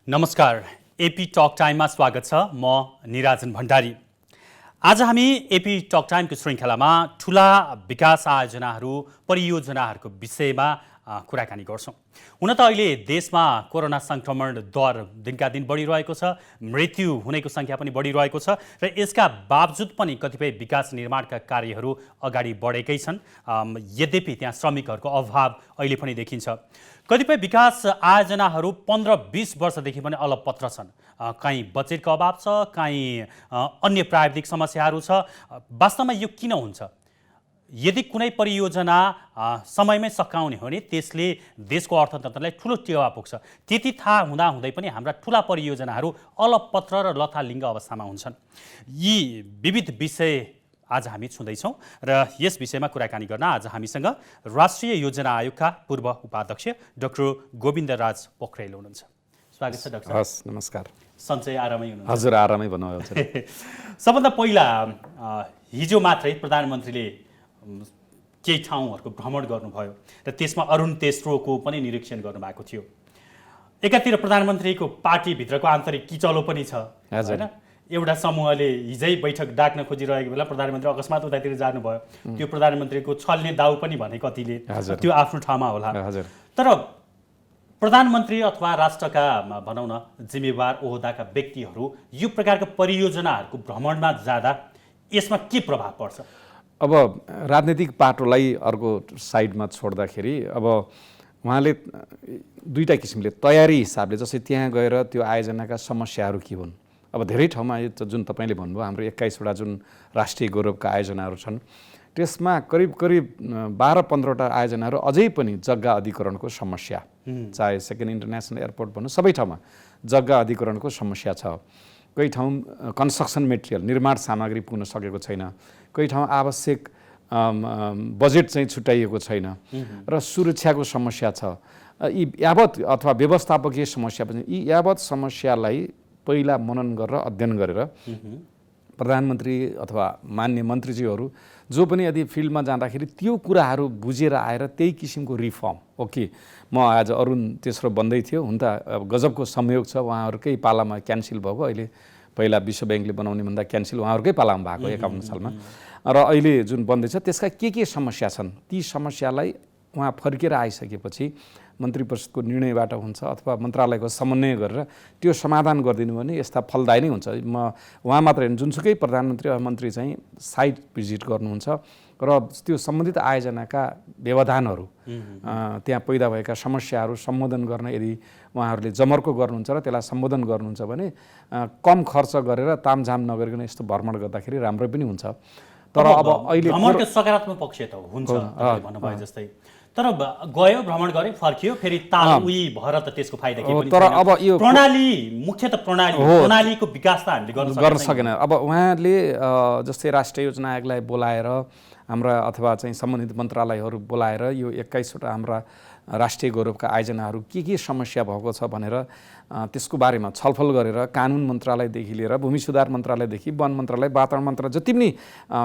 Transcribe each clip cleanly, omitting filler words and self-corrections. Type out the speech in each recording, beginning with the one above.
नमस्कार, AP talk टाइममा स्वागत छ। म निराजन भण्डारी। आज हामी एपी टक टाइमको श्रृङ्खलामा ठुला विकास आयोजनाहरू परियोजनाहरूको विषयमा कुराकानी गर्छौँ। हुन त अहिले देशमा कोरोना सङ्क्रमण दर दिनका दिन बढिरहेको छ, मृत्यु हुनेको सङ्ख्या पनि बढिरहेको छ र यसका बावजुद पनि कतिपय विकास निर्माणका कार्यहरू अगाडि बढेकै छन्। यद्यपि त्यहाँ श्रमिकहरूको अभाव अहिले पनि देखिन्छ। कतिपय विकास आयोजनाहरू 15-20 वर्षदेखि पनि अलपत्र छन्। कहीँ बजेटको अभाव छ, कहीँ अन्य प्राविधिक समस्याहरू छ। वास्तवमा यो किन हुन्छ? यदि कुनै परियोजना समयमै सकाउने हो भने त्यसले देशको अर्थतन्त्रलाई ठुलो टेवा पुग्छ। त्यति थाहा हुँदाहुँदै पनि हाम्रा ठुला परियोजनाहरू अलपत्र र लथालिङ्ग अवस्थामा हुन्छन्। यी विविध विषय आज हामी छुँदैछौँ र यस विषयमा कुराकानी गर्न आज हामीसँग राष्ट्रिय योजना आयोगका पूर्व उपाध्यक्ष डाक्टर गोविन्दराज पोखरेल हुनुहुन्छ। स्वागत छ डाक्टर। हस्, नमस्कार। सन्चै आरामै हुनुहुन्छ? हजुर, आरामै भन्नुहुन्छ। सबभन्दा पहिला हिजो मात्रै प्रधानमन्त्रीले केही ठाउँहरूको भ्रमण गर्नुभयो र त्यसमा अरुण तेस्रोको पनि निरीक्षण गर्नुभएको थियो। एकातिर प्रधानमन्त्रीको पार्टीभित्रको आन्तरिक किचलो पनि छ, हैन? एउटा समूहले हिजै बैठक डाक्न खोजिरहेको बेला प्रधानमन्त्री अकस्मात उतातिर जानुभयो। त्यो प्रधानमन्त्रीको छल्ने दाउ पनि भने कतिले, त्यो आफ्नो ठाउँमा होला। तर प्रधानमन्त्री अथवा राष्ट्रका भनौँ न जिम्मेवार ओहदाका व्यक्तिहरू यो प्रकारको परियोजनाहरूको भ्रमणमा जाँदा यसमा के प्रभाव पर्छ? अब राजनीतिक पाटोलाई अर्को साइडमा छोड्दाखेरि अब उहाँले दुईटा किसिमले तयारी हिसाबले, जस्तै त्यहाँ गएर त्यो आयोजनाका समस्याहरू के हुन्। अब धेरै ठाउँमा जुन तपाईँले भन्नुभयो हाम्रो 21वटा जुन राष्ट्रिय गौरवका आयोजनाहरू छन् त्यसमा करिब 12-15वटा आयोजनाहरू अझै पनि जग्गा अधिग्रहणको समस्या, चाहे सेकेन्ड इन्टरनेसनल एयरपोर्ट भन्नु, सबै ठाउँमा जग्गा अधिग्रहणको समस्या छ। कही ठाउँ कन्स्ट्रक्सन मेटेरियल, निर्माण सामग्री पुग्न सकेको छैन। कही ठाउँ आवश्यक बजेट चाहिँ छुट्याइएको छैन र सुरक्षाको समस्या छ। यी यावत अथवा व्यवस्थापकीय समस्या पनि, यी यावत समस्यालाई पहिला मनन गरेर अध्ययन गरेर प्रधानमन्त्री अथवा मान्य मन्त्रीज्यूहरू जो पनि यदि फिल्डमा जाँदाखेरि त्यो कुराहरू बुझेर आएर त्यही किसिमको रिफर्म। ओके, म आज अरुण तेस्रो भन्दै थियो, हुन त गजबको संयोग छ, उहाँहरूकै पालामा क्यान्सल भएको। अहिले पहिला विश्व ब्याङ्कले बनाउने भन्दा क्यान्सल उहाँहरूकै पालामा भएको 51 सालमा, र अहिले जुन बन्दैछ त्यसका के समस्या छन् ती समस्यालाई उहाँ फर्केर आइसकेपछि मन्त्री परिषदको निर्णयबाट हुन्छ अथवा मन्त्रालयको समन्वय गरेर त्यो समाधान गरिदिनु भने यस्ता फलदायी नै हुन्छ। उहाँ मात्रै होइन, जुनसुकै प्रधानमन्त्री वा मन्त्री चाहिँ साइट भिजिट गर्नुहुन्छ र त्यो सम्बन्धित आयोजनाका व्यवधानहरू, त्यहाँ पैदा भएका समस्याहरू सम्बोधन गर्न यदि उहाँहरूले जमर्को गर्नुहुन्छ र त्यसलाई सम्बोधन गर्नुहुन्छ भने कम खर्च गरेर तामझाम नगरिकन यस्तो भ्रमण गर्दाखेरि राम्रो पनि हुन्छ। तर अब अहिले भ्रमणको सकारात्मक पक्ष त हुन्छ भन्नुभयो जस्तै, तर गयो, भ्रमण गरे, फर्कियो, फेरि ताल उही भएर त त्यसको फाइदा के पनि छैन। तर अब यो प्रणाली, मुख्यतः प्रणालीको विकास त हामीले गर्न सकेन। अब उहाँले जस्तै राष्ट्रिय योजना आयोगलाई बोलाएर हाम्रा अथवा चाहिँ सम्बन्धित मन्त्रालयहरू बोलाएर यो 21वटा हाम्रा राष्ट्रिय गौरवका आयोजनाहरू के समस्या भएको छ भनेर त्यसको बारेमा छलफल गरेर कानुन मन्त्रालयदेखि लिएर भूमि सुधार मन्त्रालयदेखि वन मन्त्रालय, वातावरण मन्त्रालय, जति पनि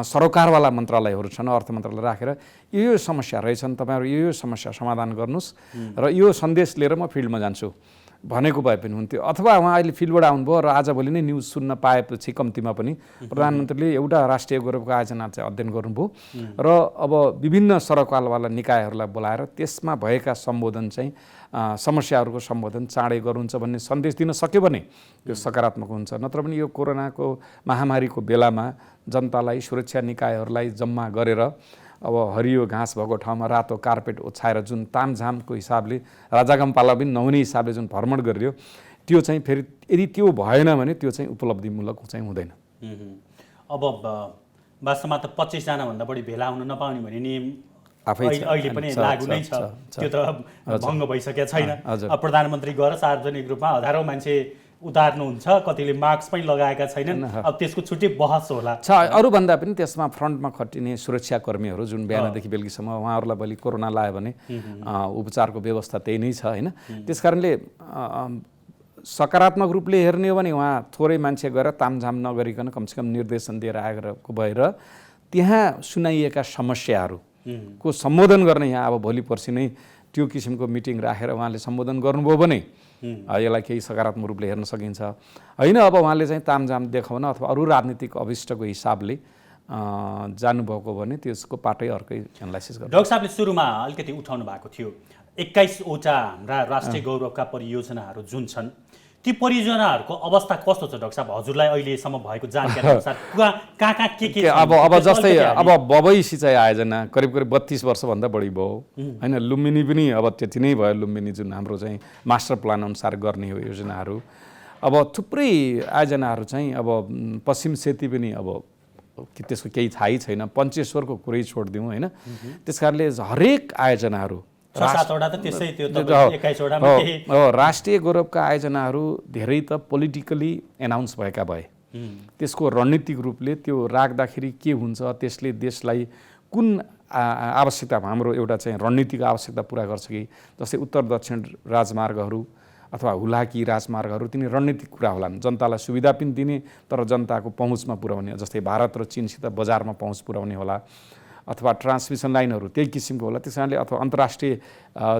सरोकारवाला मन्त्रालयहरू छन्, अर्थ मन्त्रालय राखेर यो समस्या रहेछन्, तपाईँहरू यो समस्या समाधान गर्नुहोस् र यो सन्देश लिएर म फिल्डमा जान्छु भनेको भए पनि हुन्थ्यो। अथवा उहाँ अहिले फिल्डबाट आउनुभयो र आजभोलि नै न्युज सुन्न पाएपछि कम्तीमा पनि प्रधानमन्त्रीले एउटा राष्ट्रिय गौरवको आयोजना चाहिँ अध्ययन गर्नुभयो र अब विभिन्न सरकारवाला निकायहरूलाई बोलाएर त्यसमा भएका सम्बोधन चाहिँ समस्याहरूको सम्बोधन चाँडै गर्नुहुन्छ भन्ने सन्देश दिन सक्यो भने यो सकारात्मक हुन्छ। नत्र पनि यो कोरोनाको महामारीको बेलामा जनतालाई, सुरक्षा निकायहरूलाई जम्मा गरेर अब हरियो घाँस भएको ठाउँमा रातो कार्पेट ओछाएर जुन तामझामको हिसाबले, राजागामपाला पनि नहुने हिसाबले जुन भ्रमण गरियो, त्यो चाहिँ फेरि यदि त्यो भएन भने त्यो चाहिँ उपलब्धिमूलक चाहिँ हुँदैन। अब वास्तवमा त 25 जनाभन्दा बढी भेला हुन नपाउने भन्ने नियम अहिले पनि लागू नै छ। त्यो त भङ्ग भइसकेको छैन। प्रधानमन्त्री गएर सार्वजनिक रूपमा हजारौँ मान्छे उतार्नुहुन्छ, कतिले मास्क पनि लगाएका छैनन्। अब त्यसको छुट्टै बहस होला। अरूभन्दा पनि त्यसमा फ्रन्टमा खटिने सुरक्षाकर्मीहरू जुन बिहानदेखि बेलुकीसम्म उहाँहरूलाई भोलि कोरोना लाग्यो भने उपचारको व्यवस्था त्यही नै छ, होइन? त्यस कारणले सकारात्मक रूपले हेर्ने हो भने उहाँ थोरै मान्छे गएर तामझाम नगरिकन कमसेकम निर्देशन दिएर आएको भएर त्यहाँ सुनाइएका समस्याहरूको सम्बोधन गर्ने यहाँ अब भोलि पर्सि नै त्यो किसिमको मिटिङ राखेर उहाँले सम्बोधन गर्नुभयो भने यसलाई केही सकारात्मक रूपले हेर्न सकिन्छ होइन। अब उहाँले चाहिँ तामझाम देखाउन अथवा अरू राजनीतिक अभिष्टको हिसाबले जानुभएको भने त्यसको पाटै अर्कै एनालाइसिस गर्छ। डाक्टर साहबले सुरुमा अलिकति उठाउनु भएको थियो 21वटा हाम्रा राष्ट्रिय गौरवका परियोजनाहरू जुन छन् ती परियोजनाहरूको अवस्था कस्तो छ डाक्टर साहब? हजुरलाई अहिलेसम्म भएको जानकारी अनुसार कहाँ के अब जस्तै अब बबई सिँचाइ आयोजना करिब 32 वर्षभन्दा बढी भयो होइन। लुम्बिनी पनि अब त्यति नै भयो। लुम्बिनी जुन हाम्रो चाहिँ मास्टर प्लान अनुसार गर्ने हो योजनाहरू। अब थुप्रै आयोजनाहरू चाहिँ अब पश्चिम सेती पनि अब त्यसको केही थाहै छैन। पञ्चेश्वरको कुरै छोडिदिउँ होइन। त्यस कारणले हरेक आयोजनाहरू राष्ट्रिय गौरवका आयोजनाहरू धेरै त पोलिटिकली एनाउन्स भएका भए त्यसको रणनीतिक रूपले त्यो राख्दाखेरि के हुन्छ, त्यसले देशलाई कुन आवश्यकता, हाम्रो एउटा चाहिँ रणनीतिक आवश्यकता पुरा गर्छ कि जस्तै उत्तर दक्षिण राजमार्गहरू अथवा हुलाकी राजमार्गहरू तिनी रणनीतिक कुरा होलान्। जनतालाई सुविधा पनि दिने तर जनताको पहुँचमा पुर्याउने, जस्तै भारत र चीनसित बजारमा पहुँच पुर्याउने होला अथवा ट्रान्समिसन लाइनहरू त्यही किसिमको होला। त्यस कारणले अथवा अन्तर्राष्ट्रिय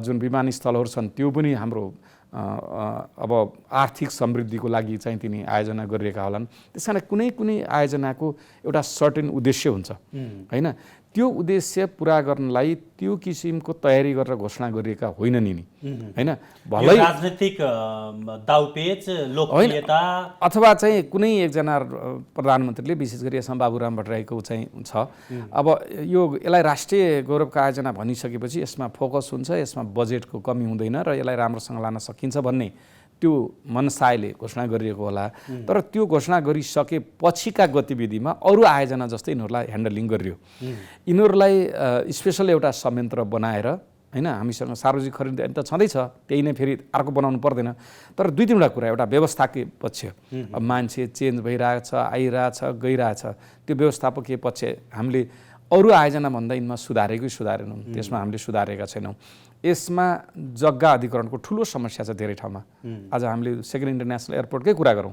जुन विमानस्थलहरू छन् त्यो पनि हाम्रो अब आर्थिक समृद्धिको लागि चाहिँ तिनी आयोजना गरिएका होलान्। त्यस कारण कुनै आयोजनाको एउटा सर्टेन उद्देश्य हुन्छ होइन। त्यो उद्देश्य पुरा गर्नलाई त्यो किसिमको तयारी गरेर घोषणा गरिएका होइनन् नि होइन। भलै राजनीतिक दाउपेच लोकप्रियता अथवा चाहिँ कुनै एकजना प्रधानमन्त्रीले विशेष गरी यसमा बाबुराम भट्टराईको चाहिँ छ। अब यसलाई राष्ट्रिय गौरवका आयोजना भनिसकेपछि यसमा फोकस हुन्छ, यसमा बजेटको कमी हुँदैन र यसलाई राम्रोसँग लान सकिन्छ भन्ने त्यो मनसायले घोषणा गरिएको होला। तर त्यो घोषणा गरिसके पछिका गतिविधिमा अरू आयोजना जस्तै यिनीहरूलाई ह्यान्डलिङ गरियो। यिनीहरूलाई स्पेसल एउटा संयन्त्र बनाएर होइन, हामीसँग सार्वजनिक खरिद त छँदैछ, त्यही नै फेरि अर्को बनाउनु पर्दैन। तर दुई तिनवटा कुरा, एउटा व्यवस्थापकीय पक्ष, अब मान्छे चेन्ज भइरहेछ, आइरहेछ, गइरहेछ, त्यो व्यवस्थापकीय पक्ष हामीले अरू आयोजना भन्दा यिनमा सुधारेनौँ, त्यसमा हामीले सुधारेका छैनौँ। यसमा जग्गा अधिग्रहणको ठुलो समस्या छ धेरै ठाउँमा। आज हामीले सेकेन्ड इन्टरनेसनल एयरपोर्टकै कुरा गरौँ,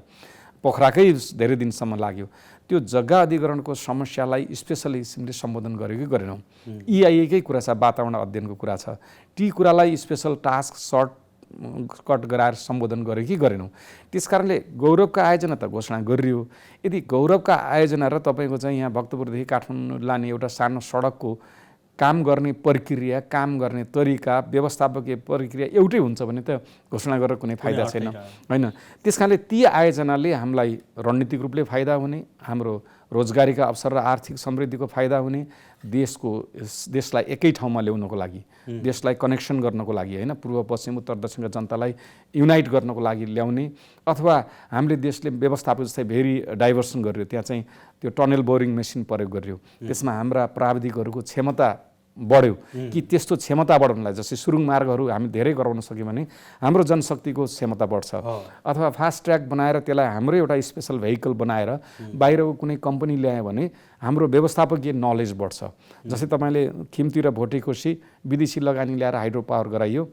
पोखराकै धेरै दिनसम्म लाग्यो। त्यो जग्गा अधिग्रहणको समस्यालाई स्पेसल किसिमले सम्बोधन गर्यो कि गरेनौँ? EIA कै कुरा छ, वातावरण अध्ययनको कुरा छ, ती कुरालाई स्पेसल टास्क सर्टकट गराएर सम्बोधन गर्यो कि गरेनौँ? त्यस कारणले गौरवका आयोजना त घोषणा गरियो। यदि गौरवका आयोजना र तपाईँको चाहिँ यहाँ भक्तपुरदेखि काठमाडौँ लाने एउटा सानो सडकको काम गर्ने प्रक्रिया, काम गर्ने तरिका, व्यवस्थापकीय प्रक्रिया एउटै हुन्छ भने त घोषणा गरेर कुनै फाइदा छैन होइन। त्यस कारणले ती आयोजनाले हामीलाई रणनीतिक रूपले फाइदा हुने, हाम्रो रोजगारीका अवसर र आर्थिक समृद्धिको फाइदा हुने, देशलाई एकै ठाउँमा ल्याउनको लागि, देशलाई कनेक्सन गर्नको लागि होइन, पूर्व पश्चिम उत्तर दक्षिणका जनतालाई युनाइट गर्नको लागि ल्याउने, अथवा हामीले देशले व्यवस्थापन जस्तै भेरी डाइभर्सन गरियो, त्यहाँ चाहिँ त्यो टनल बोरिङ मेसिन प्रयोग गरियो, त्यसमा हाम्रा प्राविधिकहरूको क्षमता बढ्यो कि त्यस्तो क्षमता बढाउनलाई जस्तै सुरुङ मार्गहरू हामी धेरै गराउन सक्यौँ भने हाम्रो जनशक्तिको क्षमता बढ्छ। अथवा फास्ट ट्र्याक बनाएर त्यसलाई हाम्रो एउटा स्पेसल भेहिकल बनाएर बाहिरको कुनै कम्पनी ल्यायो भने हाम्रो व्यवस्थापकीय नलेज बढ्छ। जस्तै तपाईँले खिम्ती र भोटेकोसी विदेशी लगानी ल्याएर हाइड्रो पावर गराइयो,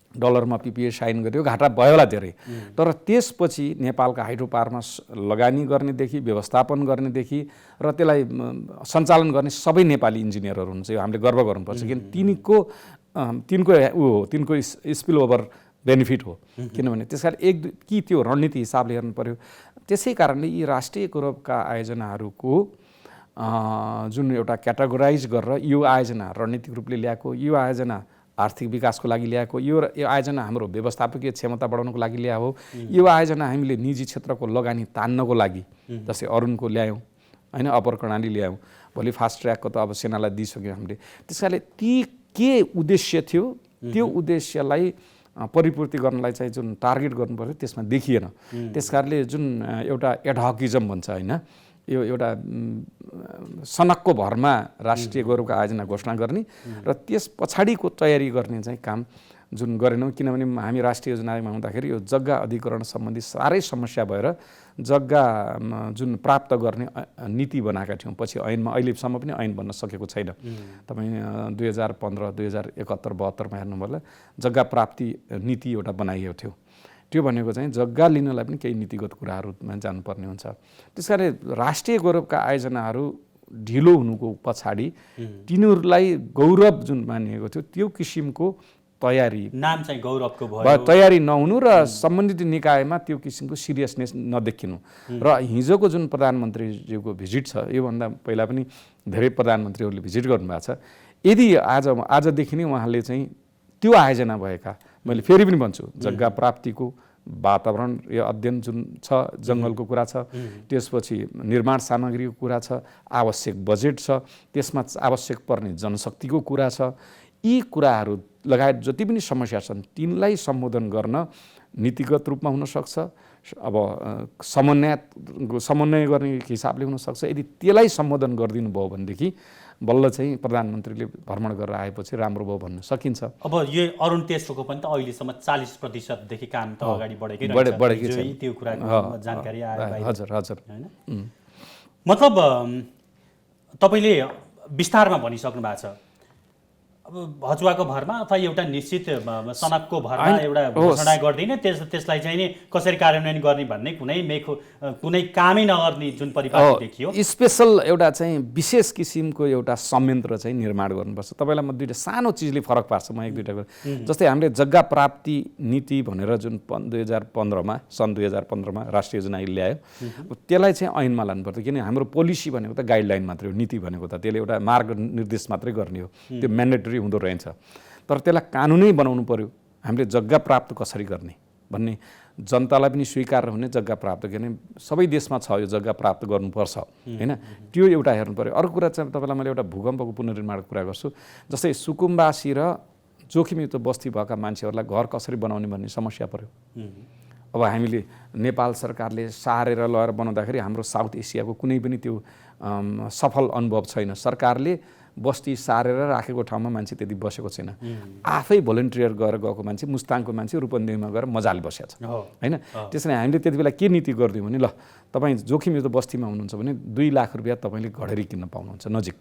डलरमा PPA साइन गर्यो, घाटा भयो होला धेरै। तर त्यसपछि नेपालका हाइड्रो पावरमा लगानी गर्नेदेखि व्यवस्थापन गर्नेदेखि र त्यसलाई सञ्चालन गर्ने सबै नेपाली इन्जिनियरहरू हुन्छ। यो हामीले गर्व गर्नुपर्छ किन तिनको स्पिल ओभर बेनिफिट हो। किनभने त्यस कारण कि त्यो रणनीति हिसाबले हेर्नु पर्यो। त्यसै कारणले यी राष्ट्रिय गौरवका आयोजनाहरूको जुन एउटा क्याटेगोराइज गरेर यो आयोजना रणनीतिक रूपले ल्याएको, यो आयोजना आर्थिक विकासको लागि ल्याएको, यो आयोजना हाम्रो व्यवस्थापकीय क्षमता बढाउनको लागि ल्याएको, यो आयोजना हामीले निजी क्षेत्रको लगानी तान्नको लागि जस्तै अरुणको ल्यायौँ होइन, अपर कर्णाली ल्यायौँ, भोलि फास्ट ट्र्याकको त अब सेनालाई दिइसक्यौँ हामीले। त्यस कारणले ती के उद्देश्य थियो, त्यो उद्देश्यलाई परिपूर्ति गर्नलाई चाहिँ जुन टार्गेट गर्नुपर्छ त्यसमा देखिएन। त्यस कारणले जुन एउटा एडहकिजम भन्छ होइन, यो एउटा सनकको भरमा राष्ट्रिय गौरवका आयोजना घोषणा गर्ने र त्यस पछाडिको तयारी गर्ने चाहिँ काम जुन गरेनौँ। किनभने हामी राष्ट्रिय योजनामा हुँदाखेरि यो जग्गा अधिग्रहण सम्बन्धी साह्रै समस्या भएर जग्गा जुन प्राप्त गर्ने नीति बनाएका थियौँ, पछि ऐनमा अहिलेसम्म पनि ऐन बन्न सकेको छैन। तपाईँ 2015-2071-72मा हेर्नुभयो जग्गा प्राप्ति नीति एउटा बनाइएको थियो। त्यो भनेको चाहिँ जग्गा लिनलाई पनि केही नीतिगत कुराहरूमा जानुपर्ने हुन्छ। त्यस कारण राष्ट्रिय गौरवका आयोजनाहरू ढिलो हुनुको पछाडि तिनीहरूलाई गौरव जुन मानिएको थियो त्यो किसिमको तयारी नाम चाहिँ गौरवको भयो तयारी नहुनु र सम्बन्धित निकायमा त्यो किसिमको सिरियसनेस नदेखिनु र हिजोको जुन प्रधानमन्त्रीज्यूको भिजिट छ योभन्दा पहिला पनि धेरै प्रधानमन्त्रीहरूले भिजिट गर्नुभएको छ यदि आजदेखि नै उहाँले चाहिँ त्यो आयोजना भएका मैले फेरि पनि भन्छु जग्गा प्राप्तिको वातावरण यो अध्ययन जुन छ जङ्गलको कुरा छ त्यसपछि निर्माण सामग्रीको कुरा छ आवश्यक बजेट छ त्यसमा आवश्यक पर्ने जनशक्तिको कुरा छ यी कुराहरू लगायत जति पनि समस्या छन् तिनलाई सम्बोधन गर्न नीतिगत रूपमा हुन सक्छ अब समन्वय गर्ने हिसाबले हुन सक्छ यदि त्यसलाई सम्बोधन गरिदिनु भयो भनेदेखि बल्ल चाहिँ प्रधानमन्त्रीले भ्रमण गरेर आएपछि राम्रो भयो भन्न सकिन्छ अब यो अरुण तेस्रोको पनि त अहिलेसम्म 40% देखि काम त अगाडि बढेकै छ त्यो कुराको जानकारी आयो हजुर हैन मतलब तपाईले विस्तारमा भनिसक्नु भएको छ अब हजुरको भरमा अथवा एउटा निश्चित सनकको भरमा एउटा घोषणा गर्दैन त्यसलाई चाहिँ नि कसरी कार्यान्वयन गर्ने भन्ने कुनै कामै नगर्ने जुन परिपाटी देखियो स्पेशल एउटा चाहिँ विशेष किसिमको एउटा संयन्त्र चाहिँ निर्माण गर्नुपर्छ तपाईलाई म दुईटा सानो चिजले फरक पार्छ म एक दुईटा जस्तै हामीले जग्गा प्राप्ति नीति भनेर जुन सन् 2015 मा राष्ट्रिय योजना ल्यायो त्यसलाई चाहिँ ऐनमा लानुपर्छ किन हाम्रो पोलिसी भनेको त गाइडलाइन मात्रै हो नीति भनेको त त्यसले एउटा मार्गनिर्देश मात्रै गर्ने हो त्यो म्यान्डेटरी हुँदो रहेछ तर त्यसलाई कानुनै बनाउनु पर्यो हामीले जग्गा प्राप्त कसरी गर्ने भन्ने जनतालाई पनि स्वीकार हुने जग्गा प्राप्त गर्ने सबै देशमा छ यो जग्गा प्राप्त गर्नुपर्छ हैन त्यो एउटा हेर्नु पर्यो अर्को कुरा चाहिँ तपाईलाई मैले एउटा भूकम्पको पुनर्निर्माणको कुरा गर्छु जस्तै सुकुम्बासी र जोखिमयुक्त बस्ती भएका मान्छेहरूलाई घर कसरी बनाउने भन्ने समस्या पर्यो अब हामीले नेपाल सरकारले सारेर लगेर बनाउँदाखेरि हाम्रो साउथ एसियाको कुनै पनि त्यो सफल अनुभव छैन सरकारले बस्ती सारेर राखेको ठाउँमा मान्छे त्यति बसेको छैन आफै भोलिन्टियर गरेर गएको मान्छे मुस्ताङको मान्छे रूपन्देहीमा गएर मजाले बसेको छ हैन त्यसैले हामीले त्यति बेला के नीति गरिदियौँ भने ल तपाईँ जोखिमयुक्त बस्तीमा हुनुहुन्छ भने 2 लाख रुपियाँ तपाईँले घडेरी किन्न पाउनुहुन्छ नजिक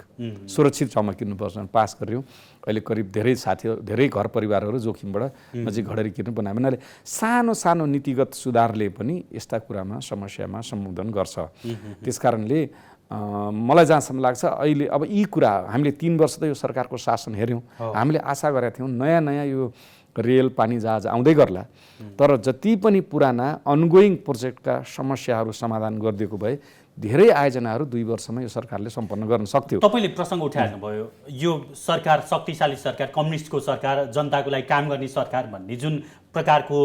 सुरक्षित ठाउँमा किन्नुपर्छ पास गर्यौँ अहिले करिब धेरै घर परिवारहरू जोखिमबाट नजिक घडेरी किन्नु बनायो भन्नाले सानो सानो नीतिगत सुधारले पनि यस्ता कुरामा समस्यामा सम्बोधन गर्छ त्यसकारणले मलाई जहाँसम्म लाग्छ अहिले अब यी कुरा हामीले 3 वर्ष त यो सरकारको शासन हेर्यौँ हामीले आशा गरेका थियौँ नयाँ यो रेल पानी जहाज आउँदै गर्ला तर जति पनि पुराना अनगोइङ प्रोजेक्टका समस्याहरू समाधान गरिदिएको भए धेरै आयोजनाहरू 2 वर्षमा यो सरकारले सम्पन्न गर्न सक्थ्यो तपाईले प्रसङ्ग उठाउनु भयो यो सरकार शक्तिशाली सरकार कम्युनिस्टको सरकार जनताको लागि काम गर्ने सरकार भन्ने जुन प्रकारको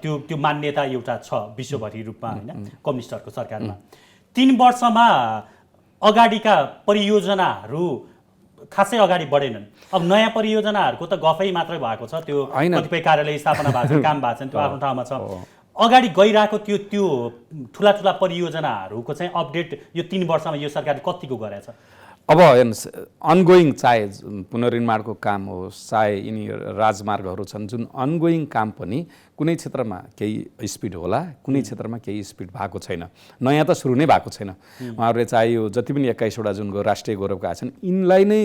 त्यो मान्यता एउटा छ विश्वभरि रूपमा हैन कम्युनिस्टहरूको सरकारमा 3 वर्षमा अगाडिका परियोजनाहरू खासै अगाडि बढेनन् अब नयाँ परियोजनाहरूको त गफै मात्रै भएको छ त्यो कतिपय कार्यालय स्थापना भएको छ काम भएको छ त्यो आफ्नो ठाउँमा छ अगाडि गइरहेको त्यो ठुला परियोजनाहरूको चाहिँ अपडेट यो 3 वर्षमा यो सरकारले कतिको गरेछ अब हेर्नुहोस् अनगोइङ चाहे पुनर्निर्माणको काम होस् चाहे यिनी राजमार्गहरू छन् जुन अनगोइङ काम पनि कुनै क्षेत्रमा केही स्पिड होला कुनै क्षेत्रमा केही स्पिड भएको छैन नयाँ त सुरु नै भएको छैन उहाँहरूले चाहे यो जति पनि 21वटा जुन राष्ट्रिय गौरवका छन् यिनलाई नै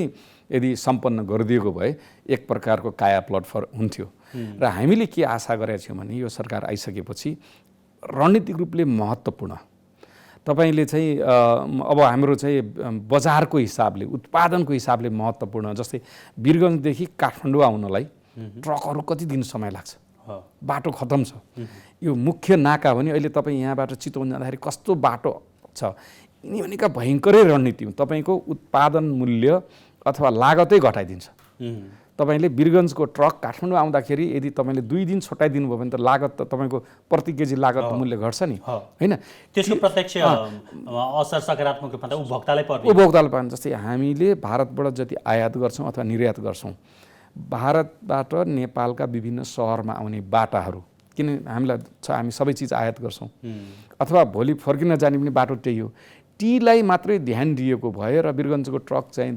यदि सम्पन्न गरिदिएको भए एक प्रकारको काया प्लट हुन्थ्यो र हामीले के आशा गरेका छौँ भने यो सरकार आइसकेपछि रणनीतिक रूपले महत्त्वपूर्ण तपाईले चाहिँ अब हाम्रो चाहिँ बजारको हिसाबले उत्पादनको हिसाबले महत्त्वपूर्ण जस्तै वीरगञ्जदेखि काठमाडौँ आउनलाई ट्रकहरू कति दिन समय लाग्छ बाटो खतम छ यो मुख्य नाका भने अहिले तपाईँ यहाँबाट चितवन जाँदाखेरि कस्तो बाटो छ यिनी भनेका भयङ्करै रणनीति तपाईँको उत्पादन मूल्य अथवा लागतै घटाइदिन्छ तपाईले वीरगञ्जको ट्रक काठमाडौँ आउँदाखेरि यदि तपाईले 2 दिन छुट्याइदिनु भयो भने त लागत त तपाईँको प्रति केजी लागत मूल्य घट्छ नि हैन त्यसको प्रत्यक्ष असर सकारात्मक रूपमा त उपभोक्तालाई पर्ने जस्तै हामीले भारतबाट जति आयात गर्छौँ अथवा निर्यात गर्छौँ भारतबाट नेपालका विभिन्न शहरमा आउने बाटाहरू किन हामीलाई हामी सबै चिज आयात गर्छौँ अथवा भोलि फर्किन जाने पनि बाटो त्यही हो टीलाई मात्रै ध्यान दिएको भए र वीरगञ्जको ट्रक चाहिँ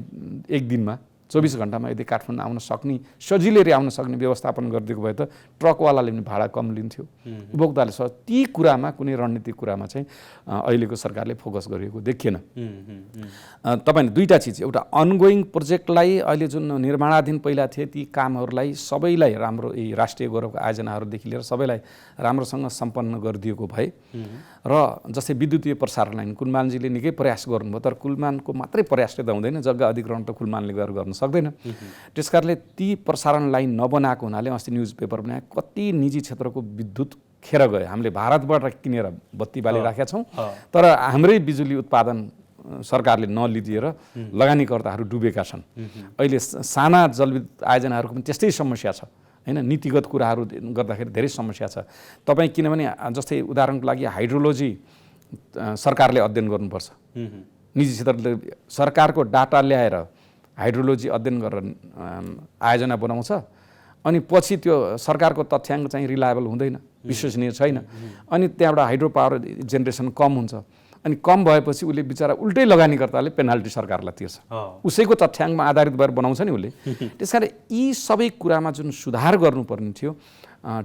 1 दिनमा 24 घण्टामा यदि काठमाडौँ आउन सक्ने सजिलै आउन सक्ने व्यवस्थापन गरिदिएको भए त ट्रकवालाले पनि भाडा कम लिन्थ्यो उपभोक्ताले ती कुरामा कुनै रणनीतिक कुरामा चाहिँ अहिलेको सरकारले फोकस गरेको देखिएन तपाईले दुईटा चिज एउटा अनगोइङ प्रोजेक्टलाई अहिले जुन निर्माणाधीन पहिला थिए ती कामहरूलाई सबैलाई राम्रो राष्ट्रिय गौरवका आयोजनाहरूदेखि लिएर सबैलाई राम्रोसँग सम्पन्न गरिदिएको भए र जस्तै विद्युतीय प्रसारण लाइन कुलमानजीले निकै प्रयास गर्नुभयो, तर कुलमानको मात्रै प्रयासले त हुँदैन, जग्गा अधिग्रहण त कुलमानले गर्न सक्दैन। त्यस कारणले ती प्रसारण लाइन नबनाएको हुनाले अस्ति न्युज पेपर बनाए कति निजी क्षेत्रको विद्युत खेर गयो। हामीले भारतबाट किनेर बत्ती बालिराखेका छौँ, तर हाम्रै बिजुली उत्पादन सरकारले नलिदिएर लगानीकर्ताहरू डुबेका छन्। अहिले साना जलविद्युत आयोजनाहरूको पनि त्यस्तै समस्या छ हैन, नीतिगत कुराहरू गर्दाखेरि धेरै समस्या छ। तपाईँ किनभने जस्तै उदाहरणको लागि हाइड्रोलोजी सरकारले अध्ययन गर्नुपर्छ, निजी क्षेत्रले सरकारको डाटा ल्याएर हाइड्रोलोजी अध्ययन गरेर आयोजना बनाउँछ, अनि पछि त्यो सरकारको तथ्याङ्क चाहिँ रिलायबल हुँदैन, विश्वसनीय छैन, अनि त्यहाँबाट हाइड्रो पावर जेनेरेसन कम हुन्छ, अनि कम भएपछि उसले बिचरा उल्टै लगानीकर्ताले पेनाल्टी सरकारलाई तिर्छ, उसैको तथ्याङ्कमा आधारित भएर बनाउँछ नि उसले। त्यस कारण यी सबै कुरामा जुन सुधार गर्नुपर्ने थियो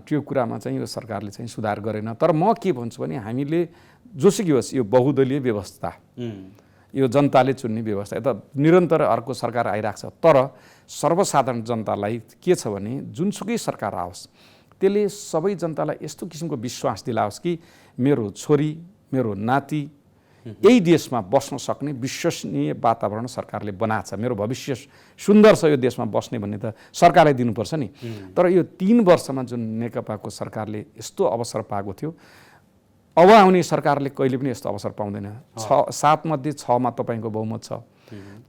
त्यो कुरामा चाहिँ यो सरकारले चाहिँ सुधार गरेन। तर म के भन्छु भने हामीले जोसुकै होस् यो बहुदलीय व्यवस्था, यो जनताले चुन्ने व्यवस्था, यता निरन्तर अर्को सरकार आइरहेको छ, तर सर्वसाधारण जनतालाई के छ भने जुनसुकै सरकार आओस् त्यसले सबै जनतालाई यस्तो किसिमको विश्वास दिलाओस् कि मेरो छोरी मेरो नाति यही देशमा बस्न सक्ने विश्वसनीय वातावरण सरकारले बनाएको छ, मेरो भविष्य सुन्दर छ यो देशमा बस्ने भन्ने त सरकारले दिनुपर्छ नि। तर यो 3 वर्षमा जुन नेकपाको सरकारले यस्तो अवसर पाएको थियो, अब आउने सरकारले कहिले पनि यस्तो अवसर पाउँदैन। 7 मध्ये 6 मा तपाईँको बहुमत छ,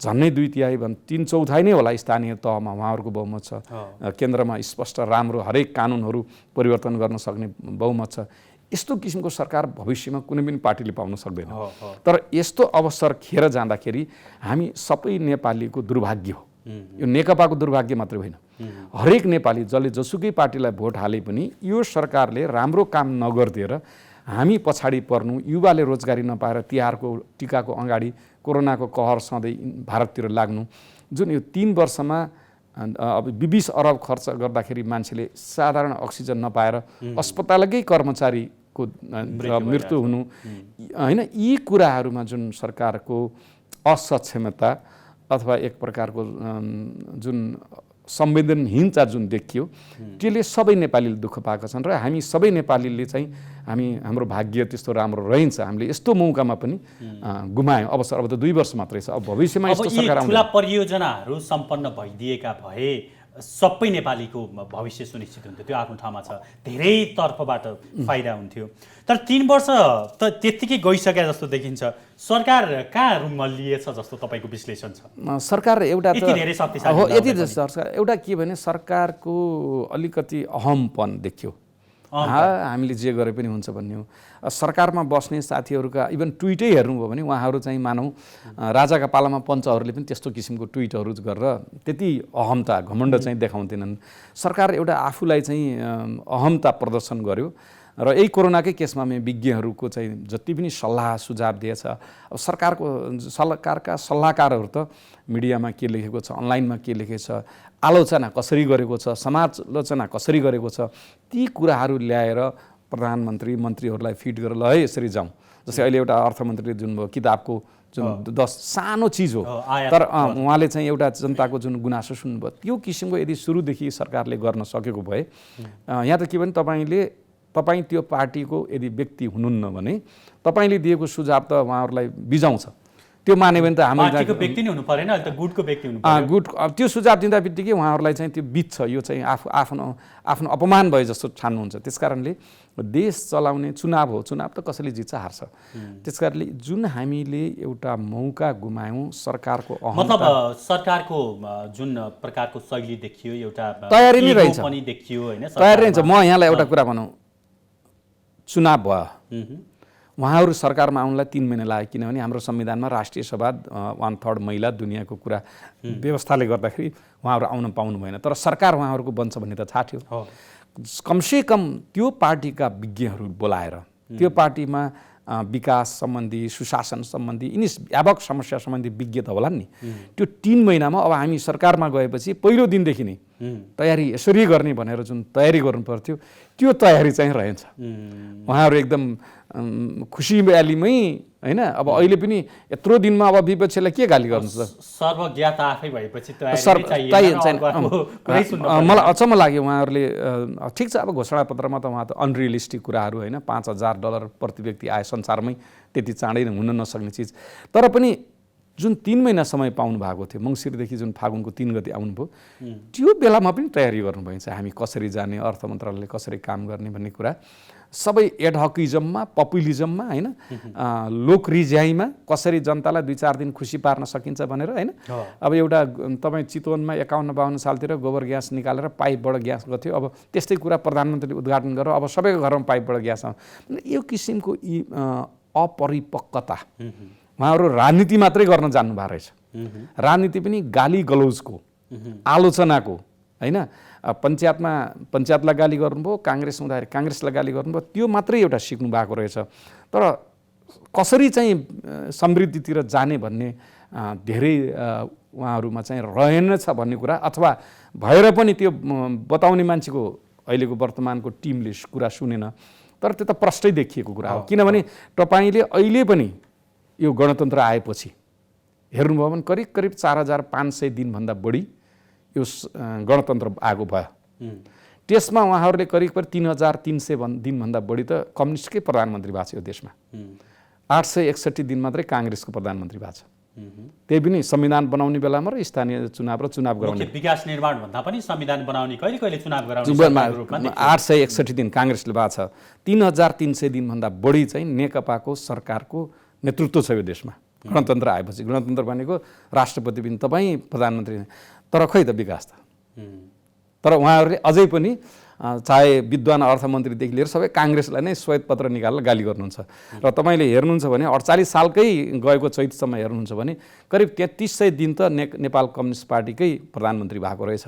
झन्नै 2/3 भन्दा 3/4 नै होला स्थानीय तहमा उहाँहरूको बहुमत छ, केन्द्रमा स्पष्ट राम्रो हरेक कानुनहरू परिवर्तन गर्न सक्ने बहुमत छ। यस्तो किसिमको सरकार भविष्यमा कुनै पनि पार्टीले पाउन सक्दैन। तर यस्तो अवसर खेर जाँदाखेरि हामी सबै नेपालीको दुर्भाग्य हो, यो नेकपाको दुर्भाग्य मात्रै होइन, हरेक नेपाली जसले जसुकै पार्टीलाई भोट हाले पनि यो सरकारले राम्रो काम नगरिदिएर हामी पछाडि पर्नु, युवाले रोजगारी नपाएर तिहारको टिकाको अगाडि कोरोनाको कहर सधैँ भारततिर लाग्नु, जुन यो 3 वर्षमा अब 20 अरब खर्च गर्दाखेरि मान्छेले साधारण अक्सिजन नपाएर अस्पतालकै कर्मचारीको मृत्यु हुनु हैन, यी कुराहरूमा जुन सरकारको असक्षमता अथवा एक प्रकारको जुन संवेदनहीनता जुन देखियो त्यसले सबै नेपालीले दुःख पाएका छन्। र हामी सबै नेपालीले चाहिँ हाम्रो भाग्य त्यस्तो राम्रो रहन्छ, हामीले यस्तो मौकामा पनि गुमायौँ अवसर। अब त 2 वर्ष मात्रै छ, अब भविष्यमा यस्तो सरकार आउँछ। ठुला परियोजनाहरू सम्पन्न भइदिएका भए सबै नेपालीको भविष्य सुनिश्चित हुन्थ्यो, त्यो आफ्नो ठाउँमा छ, धेरै तर्फबाट फाइदा हुन्थ्यो। तर 3 वर्ष त त्यत्तिकै गइसके जस्तो देखिन्छ, सरकार कहाँ रुमल्लिएछ जस्तो तपाईँको विश्लेषण छ? सरकार एउटा यति धेरै शक्तिशाली हो, यति सरकार एउटा के भने सरकारको अलिकति अहमपन देखियो, हामीले जे गरे पनि हुन्छ भन्ने हो। सरकारमा बस्ने साथीहरूका इभन ट्विटै हेर्नुभयो भने उहाँहरू चाहिँ मानौँ राजाका पालामा पञ्चहरूले पनि त्यस्तो किसिमको ट्विटहरू गरेर त्यति अहमता घमण्ड चाहिँ देखाउँदैनन्। सरकार एउटा आफूलाई चाहिँ अहमता प्रदर्शन गर्यो र यही कोरोनाकै केसमा विज्ञहरूको चाहिँ जति पनि सल्लाह सुझाव दिएछ, अब सरकारका सल्लाहकारहरू त मिडियामा के लेखेको छ, अनलाइनमा के लेखेको छ, आलोचना कसरी गरेको छ, समालोचना कसरी गरेको छ, ती कुराहरू ल्याएर प्रधानमन्त्री मन्त्रीहरूलाई फिड गरेर ल है यसरी जाउँ। जस्तै अहिले एउटा अर्थमन्त्रीले जुन भयो किताबको जुन 10 सानो चिज हो, तर उहाँले चाहिँ एउटा जनताको जुन गुनासो सुन्नुभयो, त्यो किसिमको यदि सुरुदेखि सरकारले गर्न सकेको भए, यहाँ त के भने तपाईँ त्यो पार्टीको यदि व्यक्ति हुनुहुन्न भने तपाईँले दिएको सुझाव त उहाँहरूलाई बिजाउँछ, त्यो माने भने त हाम्रो व्यक्ति नै हुनु परेन, अहिले त गुटको व्यक्ति हुनु पर्यो। गुट त्यो सुझाव दिँदा बित्तिकै उहाँहरूलाई चाहिँ त्यो बित्छ, यो चाहिँ आफ्नो अपमान भए जस्तो ठान्नुहुन्छ। त्यसकारणले देश चलाउने चुनाव हो, चुनाव त कसैले जित्छ हार्छ। त्यसकारणले जुन हामीले एउटा मौका गुमायौँ सरकारको मतलब सरकारको जुन प्रकारको शैली देखियो, एउटा तयारी नै रहेछ, तयारी नै छ। म यहाँलाई एउटा कुरा भनौँ, चुनाव भयो, उहाँहरू सरकारमा आउनलाई 3 महिना लाग्यो, किनभने हाम्रो संविधानमा राष्ट्रिय सभा 1/3 महिला दुनियाँको कुरा व्यवस्थाले गर्दाखेरि उहाँहरू आउन पाउनु भएन, तर सरकार उहाँहरूको बन्छ भन्ने त थाहा थियो। कमसेकम त्यो पार्टीका विज्ञहरू बोलाएर त्यो पार्टीमा विकास सम्बन्धी, सुशासन सम्बन्धी, यिनी व्यापक समस्या सम्बन्धी विज्ञ त होला नि। त्यो 3 महिनामा अब हामी सरकारमा गएपछि पहिलो दिनदेखि नै तयारी यसरी गर्ने भनेर जुन तयारी गर्नु पर्थ्यो त्यो तयारी चाहिँ रहेछ। उहाँहरू एकदम खुसी भ्यालीमै होइन। अब अहिले पनि यत्रो दिनमा अब विपक्षीलाई के गाली गर्नु छ? सर्वज्ञता आफै भएपछि मलाई अचम्म लाग्यो उहाँहरूले। ठिक छ, अब घोषणापत्रमा त उहाँ त अनरियलिस्टिक कुराहरू होइन, $5,000 प्रति व्यक्ति आय संसारमै त्यति चाँडै हुन नसक्ने चिज। तर पनि जुन 3 महिना समय पाउनु भएको थियो, मङ्सिरदेखि जुन फागुनको 3 गते आउनुभयो, त्यो बेलामा पनि तयारी गर्नुभएको छ। हामी कसरी जाने, अर्थ मन्त्रालयले कसरी काम गर्ने भन्ने कुरा सबै एडहकिजममा, पपुलिजममा होइन, लोकरिज्याइमा कसरी जनतालाई 2-4 दिन खुसी पार्न सकिन्छ भनेर होइन। अब एउटा तपाईँ चितवनमा 51-52 सालतिर गोबर ग्यास निकालेर पाइपबाट ग्यास गर्थ्यो। अब त्यस्तै कुरा प्रधानमन्त्रीले उद्घाटन गरेर अब सबैको घरमा पाइपबाट ग्यास आउँछ। यो किसिमको अपरिपक्वता, उहाँहरू राजनीति मात्रै गर्न जान्नुभएको रहेछ। राजनीति पनि गाली गलौजको, आलोचनाको होइन। पञ्चायतलाई गाली गर्नुभयो, काङ्ग्रेस हुँदाखेरि काङ्ग्रेसलाई गाली गर्नुभयो, त्यो मात्रै एउटा सिक्नु भएको रहेछ। तर कसरी चाहिँ समृद्धितिर जाने भन्ने धेरै उहाँहरूमा चाहिँ रहेनछ भन्ने कुरा, अथवा भएर पनि त्यो बताउने मान्छेको अहिलेको वर्तमानको टिमले कुरा सुनेन। तर त्यो त प्रष्टै देखिएको कुरा हो। किनभने तपाईँले अहिले पनि यो गणतन्त्र आएपछि हेर्नुभयो भने करिब 4500 दिनभन्दा बढी यो गणतन्त्र आएको भयो। त्यसमा उहाँहरूले करिब 3300 दिनभन्दा बढी त कम्युनिस्टकै प्रधानमन्त्री भएको छ यो देशमा। 861 दिन मात्रै काङ्ग्रेसको प्रधानमन्त्री भएको छ। त्यही पनि संविधान बनाउने बेलामा र स्थानीय चुनाव र चुनाव गराउने, विकास निर्माण भन्दा पनि संविधान बनाउने, कहिले चुनाव गराउने 861 दिन काङ्ग्रेसले भएको छ। 3300 दिनभन्दा बढी चाहिँ नेकपाको सरकारको नेतृत्व छ यो देशमा। गणतन्त्र आएपछि, गणतन्त्र भनेको राष्ट्रपति पनि तपाईँ, प्रधानमन्त्री, तर खै त विकास त। तर उहाँहरूले अझै पनि चाहे विद्वान अर्थमन्त्रीदेखि लिएर सबै काङ्ग्रेसलाई नै श्वेतपत्र निकालेर गाली गर्नुहुन्छ। र तपाईँले हेर्नुहुन्छ भने 48 सालकै गएको चैतसम्म हेर्नुहुन्छ भने करिब 3300 दिन त नेपाल कम्युनिस्ट पार्टीकै प्रधानमन्त्री भएको रहेछ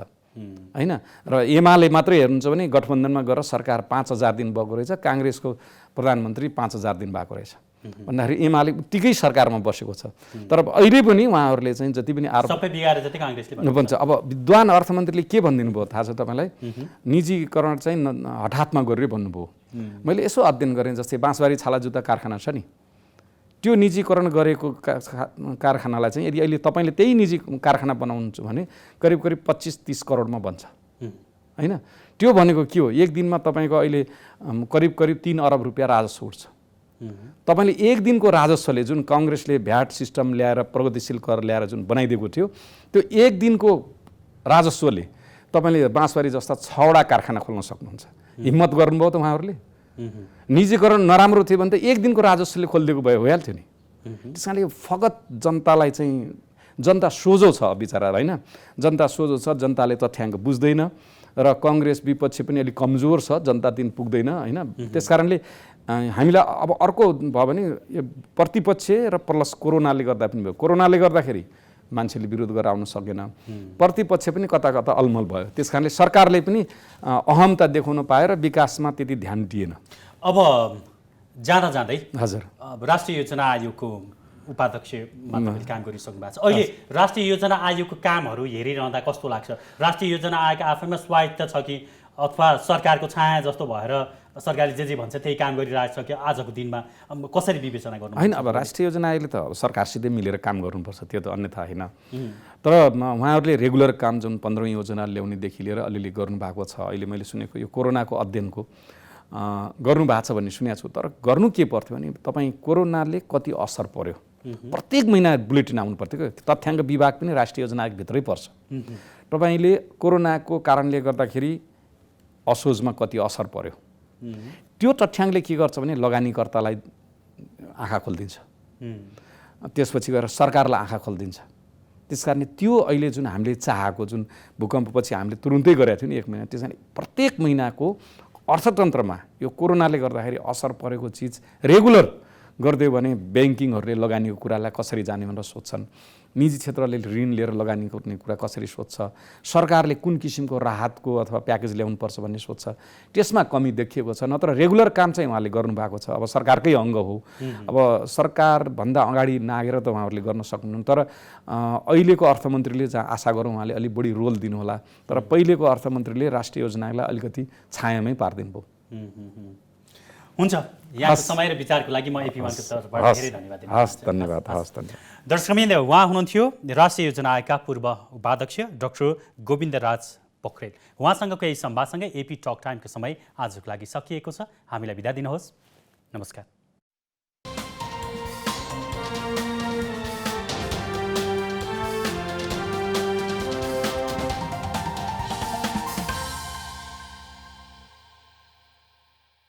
होइन। र एमाले मात्रै हेर्नुहुन्छ भने गठबन्धनमा गएर सरकार 5000 दिन भएको रहेछ, काङ्ग्रेसको प्रधानमन्त्री 5000 दिन भएको रहेछ भन्दाखेरि एमाले उत्तिकै सरकारमा बसेको छ। तर अहिले पनि उहाँहरूले चाहिँ जति पनि आरोप सबै बिगारे जति काङ्ग्रेसले भन्छ। अब विद्वान अर्थमन्त्रीले के भनिदिनु भयो थाहा छ तपाईँलाई? निजीकरण चाहिँ हठातमा गरेर भन्नुभयो। मैले यसो अध्ययन गरेँ, जस्तै बाँसबारी छाला जुत्ता कारखाना छ नि, त्यो निजीकरण गरेको कारखानालाई चाहिँ यदि अहिले तपाईँले त्यही निजी कारखाना बनाउनुहुन्छ भने करिब 25-30 करोडमा बन्छ होइन। त्यो भनेको के हो? एक दिनमा तपाईँको अहिले करिब 3 अरब रुपियाँ राजस्व उठ्छ। तपाईँले एक दिनको राजस्वले, जुन काङ्ग्रेसले भ्याट सिस्टम ल्याएर प्रगतिशील कर ल्याएर जुन बनाइदिएको थियो, त्यो एक दिनको राजस्वले तपाईँले बाँसबारी जस्ता 6वटा कारखाना खोल्न सक्नुहुन्छ। हिम्मत गर्नुभयो त उहाँहरूले? निजीकरण नराम्रो थियो भने त एक दिनको राजस्वले खोलिदिएको भए भइहाल्थ्यो नि। त्यस कारणले फगत जनतालाई चाहिँ, जनता सोझो छ बिचरा होइन, जनता सोझो छ, जनताले तथ्याङ्क बुझ्दैन र काङ्ग्रेस विपक्ष पनि अलिक कमजोर छ, जनता दिन पुग्दैन होइन। त्यस कारणले हामीलाई अब अर्को भयो भने यो प्रतिपक्ष र प्लस कोरोनाले गर्दा पनि भयो। कोरोनाले गर्दाखेरि मान्छेले विरोध गरेर आउन सकेन, प्रतिपक्ष पनि कता कता अलमल भयो। त्यस कारणले सरकारले पनि अहमता देखाउन पाएर विकासमा त्यति ध्यान दिएन। अब जाँदा जाँदै हजुर, राष्ट्रिय योजना आयोगको उपाध्यक्षमा तपाईले काम गरिसक्नु भएको छ। अहिले राष्ट्रिय योजना आयोगको कामहरू हेरिरहँदा कस्तो लाग्छ? राष्ट्रिय योजना आयोग आफैमा स्वायत्त छ कि अथवा सरकारको छाया जस्तो भएर सरकारले जे भन्छ त्यही काम गरिरहेको छ कि आजको दिनमा कसरी विवेचना गर्नु? होइन, अब राष्ट्रिय योजना आयोगले त सरकारसितै मिलेर काम गर्नुपर्छ, त्यो त अन्यथा होइन। तर उहाँहरूले रेगुलर काम जुन 15औँ योजना ल्याउनेदेखि लिएर अलिअलि गर्नुभएको छ। अहिले मैले सुनेको यो कोरोनाको अध्ययनको गर्नुभएको छ भन्ने सुनेको छु। तर गर्नु के पर्थ्यो भने तपाईँ कोरोनाले कति असर पर्यो प्रत्येक महिना बुलेटिन आउनु पर्थ्यो क्या। तथ्याङ्क विभाग पनि राष्ट्रिय योजना आयोगभित्रै पर्छ। तपाईँले कोरोनाको कारणले गर्दाखेरि असोजमा कति असर पर्यो, त्यो तथ्याङ्कले के गर्छ भने लगानीकर्तालाई आँखा खोलिदिन्छ, त्यसपछि गएर सरकारलाई आँखा खोलिदिन्छ। त्यस कारणले त्यो अहिले जुन हामीले चाहेको, जुन भूकम्पपछि हामीले तुरुन्तै गरेका थियौँ नि 1 महिना, त्यस कारण प्रत्येक महिनाको अर्थतन्त्रमा यो कोरोनाले गर्दाखेरि असर परेको चिज रेगुलर गरिदियो भने ब्याङ्किङहरूले लगानीको कुरालाई कसरी जाने भनेर सोध्छन्, निजी क्षेत्रले ऋण लिएर लगानी गर्ने कुरा कसरी सोध्छ, सरकारले कुन किसिमको राहतको अथवा प्याकेज ल्याउनुपर्छ भन्ने सोध्छ। त्यसमा कमी देखिएको छ, नत्र रेगुलर काम चाहिँ उहाँले गर्नुभएको छ। अब सरकारकै अङ्ग हो, अब सरकारभन्दा अगाडि नागेर त उहाँहरूले गर्न सक्नुहुन्न। तर अहिलेको अर्थमन्त्रीले जहाँ आशा गरौँ उहाँले अलिक बढी रोल दिनुहोला। तर पहिलेको अर्थमन्त्रीले राष्ट्रिय योजनालाई अलिकति छायामै पारिदिनु भयो। हुन्छ, यहाँको समय र विचारको लागि म AP1 को तर्फबाट धेरै धन्यवाद दिन हस्, धन्यवाद, हस्, धन्यवाद। दर्शकवृन्द, उहाँ हुनुहुन्थ्यो राष्ट्रिय योजना आयोगका पूर्व उपाध्यक्ष डाक्टर गोविन्दराज पोखरेल। उहाँसँगको यही संवादसँगै AP टक टाइमको समय आजको लागि सकिएको छ। हामीलाई बिदा दिनुहोस्। नमस्कार।